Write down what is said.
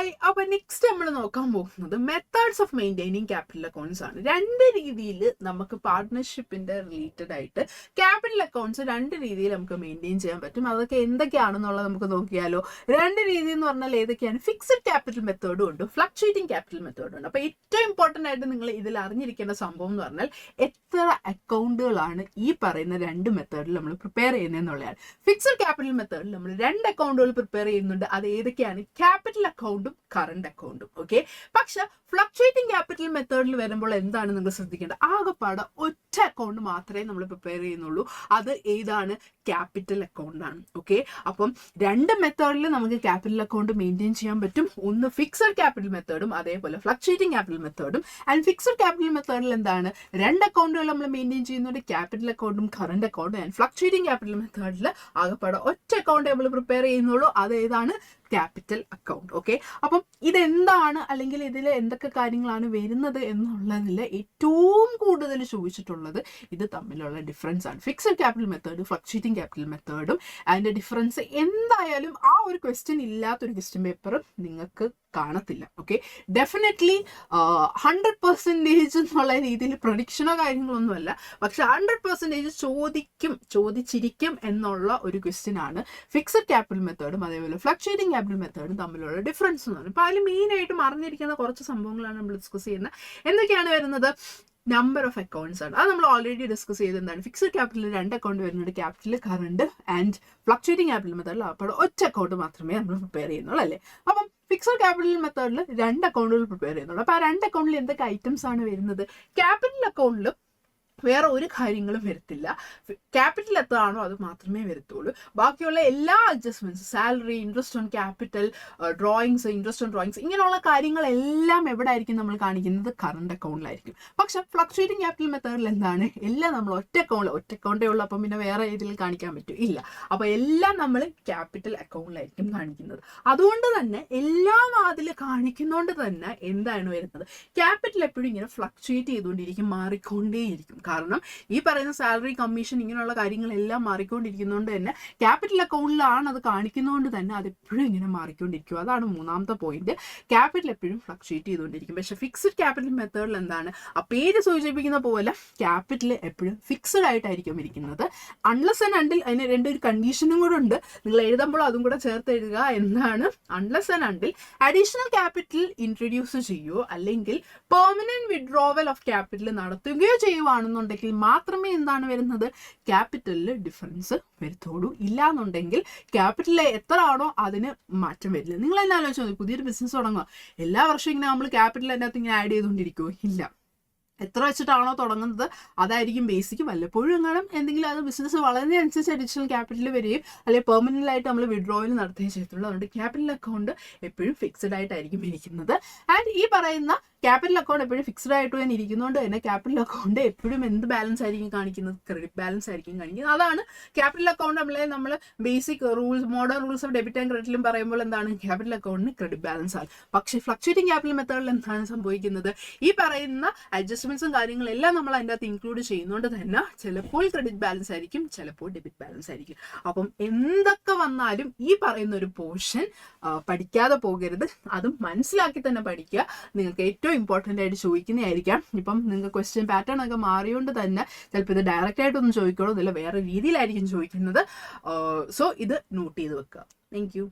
Hi. അപ്പോൾ next നമ്മൾ നോക്കാൻ പോകുന്നത് methods of maintaining capital accounts ആണ്. രണ്ട് രീതിയിൽ നമുക്ക് പാർട്ട്ണർഷിപ്പിന്റെ റിലേറ്റഡ് ആയിട്ട് ക്യാപിറ്റൽ അക്കൗണ്ട്സ് രണ്ട് രീതിയിൽ നമുക്ക് മെയിൻറ്റെയിൻ ചെയ്യാൻ പറ്റും. അതൊക്കെ എന്തൊക്കെയാണെന്നുള്ളത് നമുക്ക് നോക്കിയാലോ. രണ്ട് രീതി എന്ന് പറഞ്ഞാൽ ഏതൊക്കെയാണ്? ഫിക്സഡ് ക്യാപിറ്റൽ മെത്തേഡും ഉണ്ട്, ഫ്ലക്ച്വേറ്റിംഗ് ക്യാപിറ്റൽ മെത്തേഡും ഉണ്ട്. അപ്പോൾ ഏറ്റവും ഇമ്പോർട്ടൻ്റ് ആയിട്ട് നിങ്ങൾ ഇതിൽ അറിഞ്ഞിരിക്കേണ്ട സംഭവം എന്ന് പറഞ്ഞാൽ എത്ര അക്കൗണ്ടുകളാണ് ഈ പറയുന്ന രണ്ട് മെത്തേഡിൽ നമ്മൾ പ്രിപ്പയർ ചെയ്യുന്നതെന്നുള്ളതാണ്. ഫിക്സഡ് ക്യാപിറ്റൽ മെത്തേഡിൽ നമ്മൾ രണ്ട് അക്കൗണ്ടുകൾ പ്രിപ്പയർ ചെയ്യുന്നുണ്ട്. അത് ഏതൊക്കെയാണ്? ക്യാപിറ്റൽ അക്കൗണ്ടും കറണ്ട് അക്കൗണ്ടും. ഓക്കെ. പക്ഷെ ഫ്ലക്ച്വേറ്റിംഗ് ക്യാപിറ്റൽ മെത്തേഡിൽ വരുമ്പോൾ എന്താണ് നിങ്ങൾ ശ്രദ്ധിക്കേണ്ടത്? ആകെപ്പാടെ ഒറ്റ അക്കൗണ്ട് മാത്രമേ നമ്മൾ പ്രിപ്പയർ ചെയ്യുന്നുള്ളൂ. അത് ഏതാണ്? ക്യാപിറ്റൽ അക്കൗണ്ട് ആണ്. ഓക്കെ. അപ്പം രണ്ട് മെത്തേഡിൽ നമുക്ക് ക്യാപിറ്റൽ അക്കൗണ്ട് മെയിൻറ്റെയിൻ ചെയ്യാൻ പറ്റും. ഒന്ന് ഫിക്സഡ് ക്യാപിറ്റൽ മെത്തേഡും അതേപോലെ ഫ്ലക്ച്വേറ്റിംഗ് ക്യാപിറ്റൽ മെത്തേഡും. ആൻഡ് ഫിക്സഡ് ക്യാപിറ്റൽ മെത്തേഡിൽ എന്താണ്? രണ്ട് അക്കൗണ്ടുകൾ നമ്മൾ മെയിൻറ്റെയിൻ ചെയ്യുന്നുണ്ട്, ക്യാപിറ്റൽ അക്കൗണ്ടും കറണ്ട് അക്കൗണ്ടും. ആൻഡ് ഫ്ലക്ച്വേറ്റിംഗ് ക്യാപിറ്റൽ മെത്തേഡിൽ ആകെപ്പാടെ ഒറ്റ അക്കൗണ്ട് നമ്മൾ പ്രിപ്പയർ ചെയ്യുന്നുള്ളൂ. അത് ഏതാണ്? Capital account. ഓക്കെ. അപ്പം ഇതെന്താണ്, അല്ലെങ്കിൽ ഇതിൽ എന്തൊക്കെ കാര്യങ്ങളാണ് വരുന്നത് എന്നുള്ളതിൽ ഏറ്റവും കൂടുതൽ ചോദിച്ചിട്ടുള്ളത് ഇത് തമ്മിലുള്ള ഡിഫറൻസ് ആണ്. Fixed capital method, fluctuating capital മെത്തേഡും അതിന്റെ ഡിഫറൻസ് എന്തായാലും ആ ഒരു ക്വസ്റ്റ്യൻ ഇല്ലാത്തൊരു ക്വസ്റ്റ്യൻ പേപ്പർ നിങ്ങൾക്ക് കാണത്തില്ല. ഓക്കെ. ഡെഫിനറ്റ്ലി 100% എന്നുള്ള രീതിയിൽ പ്രൊഡിക്ഷനോ കാര്യങ്ങളൊന്നുമല്ല, പക്ഷെ 100% ചോദിച്ചിരിക്കും എന്നുള്ള ഒരു ക്വസ്റ്റ്യൻ ആണ് ഫിക്സഡ് ക്യാപിറ്റൽ മെത്തേഡും അതേപോലെ ഫ്ലക്ച്വേറ്റിംഗ് ക്യാപിറ്റൽ മെത്തേഡും തമ്മിലുള്ള ഡിഫറൻസ് എന്ന് പറയുന്നത്. അപ്പോൾ അതിൽ മെയിനായിട്ടും അറിഞ്ഞിരിക്കുന്ന കുറച്ച് സംഭവങ്ങളാണ് നമ്മൾ ഡിസ്കസ് ചെയ്യുന്നത്. എന്തൊക്കെയാണ് വരുന്നത്? നമ്പർ ഓഫ് അക്കൗണ്ട്സ് ആണ്. അത് നമ്മൾ ഓൾറെഡി ഡിസ്കസ് ചെയ്ത് എന്താണ്? ഫിക്സഡ് ക്യാപിറ്റലിൽ രണ്ട് അക്കൗണ്ട് വരുന്നുണ്ട്, capital, current. And fluctuating capital മെത്തേഡിൽ അപ്പോൾ ഒറ്റ അക്കൗണ്ട് മാത്രമേ നമ്മൾ പ്രിപ്പയർ ചെയ്യുന്നുള്ളൂ അല്ലേ. അപ്പം ഫിക്സഡ് ക്യാപിറ്റൽ മെത്തേഡിൽ രണ്ട് അക്കൗണ്ടുകൾ പ്രിപ്പയർ ചെയ്യുന്നുള്ളൂ. അപ്പോൾ ആ രണ്ട് അക്കൗണ്ടിൽ എന്തൊക്കെ ഐറ്റംസ് ആണ് വരുന്നത്? ക്യാപിറ്റൽ അക്കൗണ്ടിൽ വേറെ ഒരു കാര്യങ്ങളും വരത്തില്ല. ക്യാപിറ്റൽ എത്രയാണോ അത് മാത്രമേ വരത്തുള്ളൂ. ബാക്കിയുള്ള എല്ലാ adjustments, salary, interest on capital, drawings, interest on drawings, ഇങ്ങനെയുള്ള കാര്യങ്ങളെല്ലാം എവിടെ ആയിരിക്കും നമ്മൾ കാണിക്കുന്നത്? കറണ്ട് അക്കൗണ്ടിലായിരിക്കും. പക്ഷെ ഫ്ലക്ച്വേറ്റിംഗ് ക്യാപിറ്റൽ മെത്തേഡിൽ എന്താണ്? എല്ലാം നമ്മൾ ഒറ്റ അക്കൗണ്ടേ ഉള്ളൂ. അപ്പം പിന്നെ വേറെ ഇതിൽ കാണിക്കാൻ പറ്റും? ഇല്ല. അപ്പോൾ എല്ലാം നമ്മൾ ക്യാപിറ്റൽ അക്കൗണ്ടിലായിരിക്കും കാണിക്കുന്നത്. അതുകൊണ്ട് തന്നെ എല്ലാം അതിൽ കാണിക്കുന്നതുകൊണ്ട് തന്നെ എന്താണ് വരുന്നത്? ക്യാപിറ്റൽ എപ്പോഴും ഇങ്ങനെ ഫ്ലക്ച്വേറ്റ് ചെയ്തുകൊണ്ടിരിക്കും, മാറിക്കൊണ്ടേയിരിക്കും. കാരണം ഈ പറയുന്ന സാലറി, കമ്മീഷൻ, ഇങ്ങനെയുള്ള കാര്യങ്ങളെല്ലാം മാറിക്കൊണ്ടിരിക്കുന്നതുകൊണ്ട് തന്നെ ക്യാപിറ്റൽ അക്കൗണ്ടിലാണ് അത് കാണിക്കുന്നതുകൊണ്ട് തന്നെ അത് എപ്പോഴും ഇങ്ങനെ മാറിക്കൊണ്ടിരിക്കും. അതാണ് മൂന്നാമത്തെ പോയിന്റ്. ക്യാപിറ്റൽ എപ്പോഴും ഫ്ലക്ച്വേറ്റ് ചെയ്തുകൊണ്ടിരിക്കും. പക്ഷെ ഫിക്സഡ് ക്യാപിറ്റൽ മെത്തേഡിൽ എന്താണ്? ആ പേര് സൂചിപ്പിക്കുന്ന പോലെ ക്യാപിറ്റൽ എപ്പോഴും ഫിക്സഡ് ആയിട്ടായിരിക്കും ഇരിക്കുന്നത്. അൺലെസ് ആൻഡ് അണ്ടിൽ, അതിന് രണ്ടൊരു കണ്ടീഷനും കൂടെ ഉണ്ട്. നിങ്ങൾ എഴുതുമ്പോൾ അതും കൂടെ ചേർത്ത് എഴുതുക. എന്താണ്? Unless and until additional capital introduce ചെയ്യുകയോ അല്ലെങ്കിൽ പെർമനന്റ് വിഡ്രോവൽ ഓഫ് ക്യാപിറ്റൽ നടത്തുകയോ ചെയ്യുവാണെന്നുണ്ടെങ്കിൽ മാത്രമേ എന്താണ് വരുന്നത്? ക്യാപിറ്റലിൽ ഡിഫറൻസ് വരുത്തുള്ളൂ. ഇല്ലാന്നുണ്ടെങ്കിൽ ക്യാപിറ്റലിൽ എത്ര ആണോ അതിന് മാറ്റം വരില്ല. നിങ്ങൾ തന്നെ ആലോചിച്ചു, പുതിയൊരു ബിസിനസ് തുടങ്ങുക, എല്ലാ വർഷവും ഇങ്ങനെ നമ്മൾ ക്യാപിറ്റൽ അതിനകത്ത് ഇങ്ങനെ ആഡ് ചെയ്തുകൊണ്ടിരിക്കുമോ? ഇല്ല. എത്ര വെച്ചിട്ടാണോ തുടങ്ങുന്നത് അതായിരിക്കും ബേസിക്. വല്ലപ്പോഴും കാണും എന്തെങ്കിലും അത് ബിസിനസ് വളരുന്നതിനനുസരിച്ച് അഡീഷണൽ ക്യാപിറ്റൽ വരികയും അല്ലെങ്കിൽ പെർമനന്റ് ആയിട്ട് നമ്മൾ വിഡ്രോയിൽ നടത്തുകയും ചെയ്തിട്ടുള്ളൂ. അതുകൊണ്ട് ക്യാപിറ്റൽ അക്കൗണ്ട് എപ്പോഴും ഫിക്സഡ് ആയിട്ടായിരിക്കും ഇരിക്കുന്നത്. ആൻഡ് ഈ പറയുന്ന ക്യാപിറ്റൽ അക്കൗണ്ട് എപ്പോഴും ഫിക്സഡ് ആയിട്ട് തന്നെ ഇരിക്കുന്നതുകൊണ്ട് തന്നെ ക്യാപിറ്റൽ അക്കൗണ്ട് എപ്പോഴും എന്ത് ബാലൻസ് ആയിരിക്കും കാണിക്കുന്നത്? ക്രെഡിറ്റ് ബാലൻസ് ആയിരിക്കും കാണിക്കുന്നത്. അതാണ് ക്യാപിറ്റൽ അക്കൗണ്ട് നമ്മൾ basic rules, modern rules of debit and ക്രെഡിറ്റിലും പറയുമ്പോൾ എന്താണ്? ക്യാപിറ്റൽ അക്കൗണ്ടിന് ക്രെഡിറ്റ് ബാലൻസ് ആണ്. പക്ഷേ ഫ്ലക്ച്വേറ്റിംഗ് ക്യാപിറ്റൽ മെത്തേഡിൽ എന്താണ് സംഭവിക്കുന്നത്? ഈ പറയുന്ന അഡ്ജസ്റ്റ്മെന്റ്സും കാര്യങ്ങളെല്ലാം നമ്മൾ അതിൻ്റെ അകത്ത് ഇൻക്ലൂഡ് ചെയ്യുന്നതുകൊണ്ട് തന്നെ ചിലപ്പോൾ ക്രെഡിറ്റ് ബാലൻസ് ആയിരിക്കും, ചിലപ്പോൾ ഡെബിറ്റ് ബാലൻസ് ആയിരിക്കും. അപ്പം എന്തൊക്കെ വന്നാലും ഈ പറയുന്ന ഒരു പോർഷൻ പഠിക്കാതെ പോകരുത്. അതും മനസ്സിലാക്കി തന്നെ പഠിക്കുക. നിങ്ങൾക്ക് ഏറ്റവും ഇമ്പോർട്ടൻ്റ് ആയിട്ട് ചോദിക്കുന്നതായിരിക്കാം. ഇപ്പം നിങ്ങൾക്ക് ക്വസ്റ്റ്യൻ പാറ്റേൺ ഒക്കെ മാറിയോണ്ട് തന്നെ ചിലപ്പോൾ ഇത് ഡയറക്റ്റ് ആയിട്ടൊന്നും ചോദിക്കണോ, ഇതിൽ വേറെ രീതിയിലായിരിക്കും ചോദിക്കുന്നത്. സോ ഇത് നോട്ട് ചെയ്ത് വെക്കുക. Thank you.